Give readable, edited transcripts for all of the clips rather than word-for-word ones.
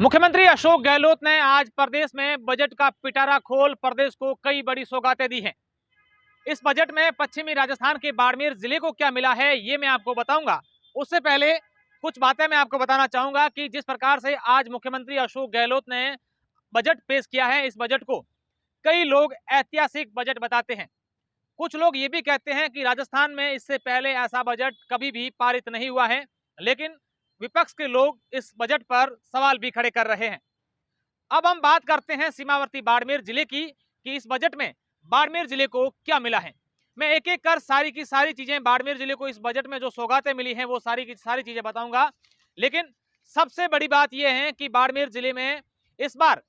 मुख्यमंत्री अशोक गहलोत ने आज प्रदेश में बजट का पिटारा खोल प्रदेश को कई बड़ी सौगातें दी हैं। इस बजट में पश्चिमी राजस्थान के बाड़मेर जिले को क्या मिला है ये मैं आपको बताऊंगा। उससे पहले कुछ बातें मैं आपको बताना चाहूंगा कि जिस प्रकार से आज मुख्यमंत्री अशोक गहलोत ने बजट पेश किया है, इस बजट को कई लोग ऐतिहासिक बजट बताते हैं। कुछ लोग ये भी कहते हैं कि राजस्थान में इससे पहले ऐसा बजट कभी भी पारित नहीं हुआ है, लेकिन विपक्ष के लोग इस बजट पर सवाल भी खड़े कर रहे हैं। अब हम बात करते हैं सीमावर्ती बाड़मेर जिले की कि इस बजट में बाड़मेर जिले को क्या मिला है। मैं एक एक कर सारी की सारी चीजें बाड़मेर जिले को इस बजट में जो सौगातें मिली हैं वो सारी की सारी चीजें बताऊंगा। लेकिन सबसे बड़ी बात यह है कि बाड़मेर जिले में इस बार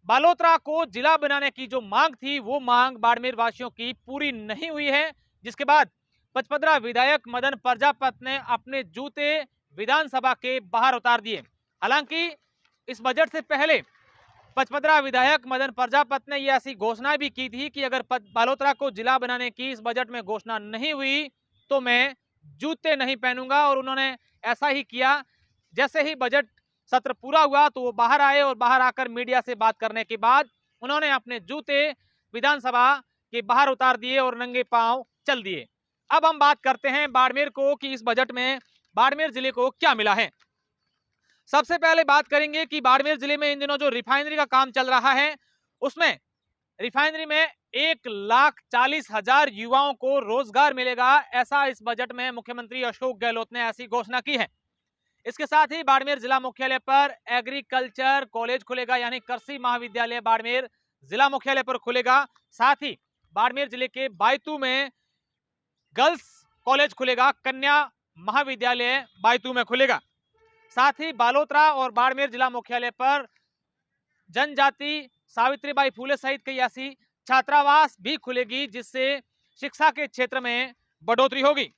बालोतरा को जिला बनाने की जो मांग थी वो मांग बाड़मेर वासियों की पूरी नहीं हुई है, जिसके बाद पचपदरा विधायक मदन प्रजापत ने अपने जूते विधानसभा के बाहर उतार दिए। हालांकि इस बजट से पहले पचपदरा विधायक मदन प्रजापत ने यह ऐसी घोषणा भी की थी कि अगर बालोतरा को जिला बनाने की इस बजट में घोषणा नहीं हुई तो मैं जूते नहीं पहनूंगा, और उन्होंने ऐसा ही किया। जैसे ही बजट सत्र पूरा हुआ तो वो बाहर आए और बाहर आकर मीडिया से बात करने के बाद उन्होंने अपने जूते विधानसभा के बाहर उतार दिए और नंगे पांव चल दिए। अब हम बात करते हैं बाड़मेर को कि इस बजट में बाड़मेर जिले को क्या मिला है। सबसे पहले बात करेंगे कि बाड़मेर जिले में इन दिनों जो रिफाइनरी का काम चल रहा है उसमें रिफाइनरी में 1,40,000 युवाओं को रोजगार मिलेगा, ऐसा इस बजट में मुख्यमंत्री अशोक गहलोत ने ऐसी घोषणा की है। इसके साथ ही बाड़मेर जिला मुख्यालय पर एग्रीकल्चर कॉलेज खुलेगा, यानी कृषि महाविद्यालय बाड़मेर जिला मुख्यालय पर खुलेगा। साथ ही बाड़मेर जिले के बायतू में गर्ल्स कॉलेज खुलेगा, कन्या महाविद्यालय बायतू में खुलेगा। साथ ही बालोतरा और बाड़मेर जिला मुख्यालय पर जनजाति सावित्रीबाई फूले सहित कई ऐसी छात्रावास भी खुलेगी जिससे शिक्षा के क्षेत्र में बढ़ोतरी होगी।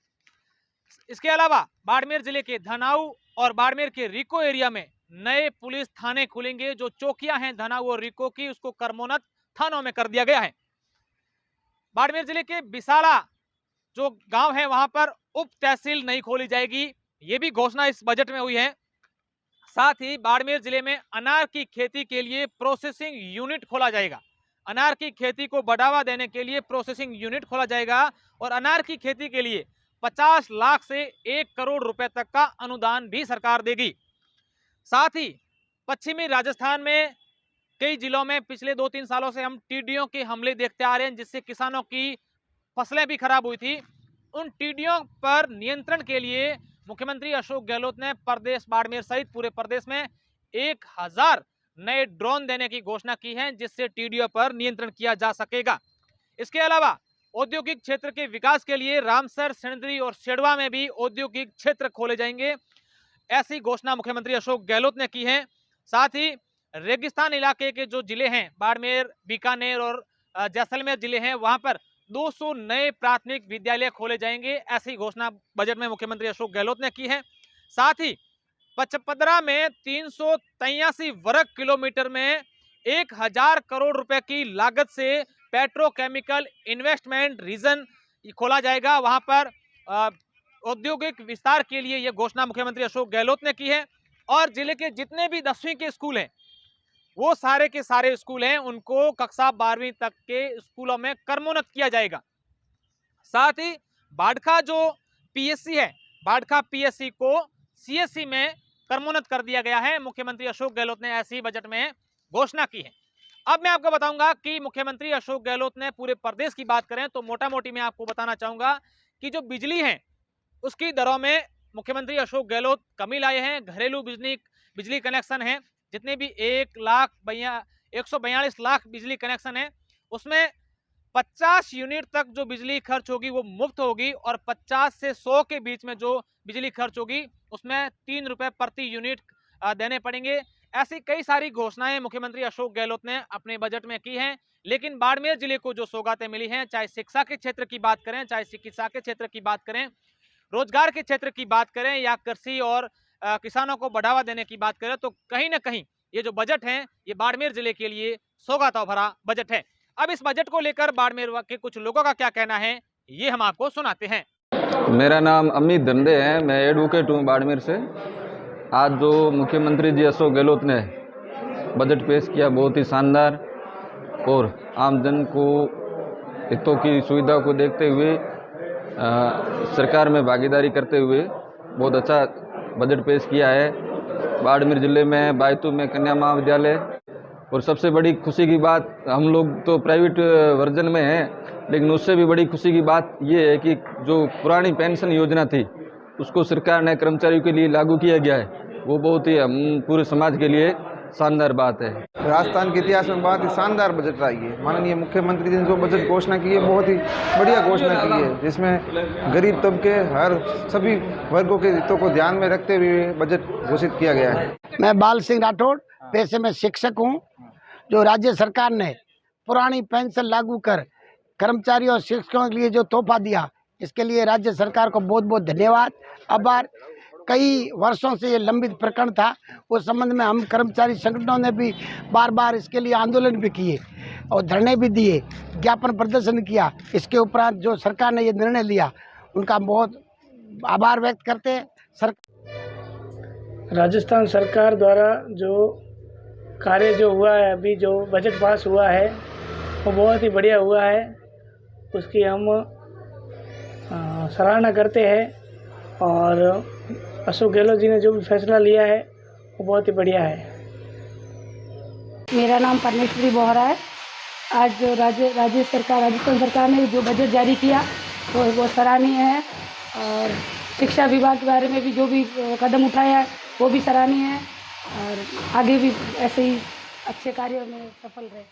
इसके अलावा बाड़मेर जिले के धनाऊ और बाड़मेर के रिको एरिया में नए पुलिस थाने खुलेंगे। जो चौकियां हैं धनाऊ और रिको की, उसको कर्मोन्नत थानों में कर दिया गया है। बाड़मेर जिले के बिसाला जो गांव है वहां पर उप तहसील नहीं खोली जाएगी, ये भी घोषणा इस बजट में हुई है। साथ ही बाड़मेर जिले में अनार की खेती के लिए प्रोसेसिंग यूनिट खोला जाएगा। अनार की खेती को बढ़ावा देने के लिए प्रोसेसिंग यूनिट खोला जाएगा और अनार की खेती के लिए 50 लाख से 1 करोड़ रुपए तक का अनुदान भी सरकार देगी। साथ ही पश्चिमी राजस्थान में कई जिलों में पिछले 2-3 सालों से हम टिड्डियों के हमले देखते आ रहे हैं, जिससे किसानों की फसलें भी खराब हुई थी। उन टिड्डियों पर नियंत्रण के लिए मुख्यमंत्री अशोक गहलोत ने प्रदेश बाड़मेर सहित पूरे प्रदेश में 1000 नए ड्रोन देने की घोषणा की है, जिससे टिड्डियों पर नियंत्रण किया जा सकेगा। इसके अलावा औद्योगिक क्षेत्र के विकास के लिए रामसर, सिणधरी और शेडवा में भी औद्योगिक क्षेत्र खोले जाएंगे, ऐसी घोषणा मुख्यमंत्री अशोक गहलोत ने की है। साथ ही रेगिस्तान इलाके के जो जिले हैं बाड़मेर, बीकानेर और जैसलमेर जिले हैं, वहां पर 200 नए प्राथमिक विद्यालय खोले जाएंगे, ऐसी घोषणा बजट में मुख्यमंत्री अशोक गहलोत ने की है। साथ ही पचपदरा में 383 वर्ग किलोमीटर में 1000 करोड़ रुपए की लागत से पेट्रोकेमिकल इन्वेस्टमेंट रीजन खोला जाएगा। वहां पर औद्योगिक विस्तार के लिए यह घोषणा मुख्यमंत्री अशोक गहलोत ने की है। और जिले के जितने भी 10वीं के स्कूल हैं वो सारे के सारे स्कूल हैं, उनको कक्षा 12वीं तक के स्कूलों में कर्मोन्नत किया जाएगा। साथ ही बाड़खा जो पीएससी है, बाड़खा पीएससी को सीएससी में कर्मोन्नत कर दिया गया है। मुख्यमंत्री अशोक गहलोत ने ऐसी बजट में घोषणा की है। अब मैं आपको बताऊंगा कि मुख्यमंत्री अशोक गहलोत ने पूरे प्रदेश की बात करें तो मोटा मोटी मैं आपको बताना चाहूंगा कि जो बिजली है उसकी दरों में मुख्यमंत्री अशोक गहलोत कमी लाए हैं। घरेलू बिजली कनेक्शन है, जितने भी 142 लाख बिजली कनेक्शन है, उसमें 50 यूनिट तक जो बिजली खर्च होगी वो मुफ्त होगी और 50 से 100 के बीच में जो बिजली खर्च होगी उसमें 3 रुपए प्रति यूनिट देने पड़ेंगे। ऐसी कई सारी घोषणाएं मुख्यमंत्री अशोक गहलोत ने अपने बजट में की हैं। लेकिन बाड़मेर जिले को जो सौगातें मिली हैं, चाहे शिक्षा के क्षेत्र की बात करें, चाहे चिकित्सा के क्षेत्र की बात करें, रोजगार के क्षेत्र की बात करें या कृषि और किसानों को बढ़ावा देने की बात करें, तो कहीं ना कहीं ये जो बजट है ये बाड़मेर जिले के लिए सौगातों भरा बजट है। अब इस बजट को लेकर बाड़मेर के कुछ लोगों का क्या कहना है ये हम आपको सुनाते हैं। मेरा नाम अमित धंधे है, मैं एडवोकेट हूँ बाड़मेर से। आज जो मुख्यमंत्री जी अशोक गहलोत ने बजट पेश किया बहुत ही शानदार और आमजन को हितों की सुविधा को देखते हुए सरकार में भागीदारी करते हुए बहुत अच्छा बजट पेश किया है। बाड़मेर जिले में बायतू में कन्या महाविद्यालय, और सबसे बड़ी खुशी की बात, हम लोग तो प्राइवेट वर्जन में हैं, लेकिन उससे भी बड़ी खुशी की बात ये है कि जो पुरानी पेंशन योजना थी उसको सरकार ने कर्मचारियों के लिए लागू किया गया है। वो बहुत ही हम पूरे समाज के लिए शानदार बात है। राजस्थान के इतिहास में बहुत ही शानदार बजट रही है। माननीय मुख्यमंत्री जी ने जो बजट घोषणा की है बहुत ही बढ़िया घोषणा की है, जिसमें गरीब तबके हर सभी वर्गों के हितों को ध्यान में रखते हुए बजट घोषित किया गया है। मैं बाल सिंह राठौड़, पेशे में शिक्षक हूँ। जो राज्य सरकार ने पुरानी पेंशन लागू कर कर्मचारियों और शिक्षकों के लिए जो तोहफा दिया, इसके लिए राज्य सरकार को बहुत बहुत धन्यवाद, आभार। कई वर्षों से ये लंबित प्रकरण था, उस संबंध में हम कर्मचारी संगठनों ने भी बार बार इसके लिए आंदोलन भी किए और धरने भी दिए, ज्ञापन प्रदर्शन किया। इसके उपरांत जो सरकार ने ये निर्णय लिया, उनका बहुत आभार व्यक्त करते हैं। राजस्थान सरकार द्वारा जो कार्य जो हुआ है, अभी जो बजट पास हुआ है वो बहुत ही बढ़िया हुआ है, उसकी हम सराहना करते हैं। और अशोक गहलोत जी ने जो भी फैसला लिया है वो बहुत ही बढ़िया है। मेरा नाम परमेश्वरी बोहरा है। आज जो राजस्थान सरकार ने जो बजट जारी किया वो सराहनीय है, और शिक्षा विभाग के बारे में भी जो भी कदम उठाया है वो भी सराहनीय है, और आगे भी ऐसे ही अच्छे कार्यों में सफल रहे।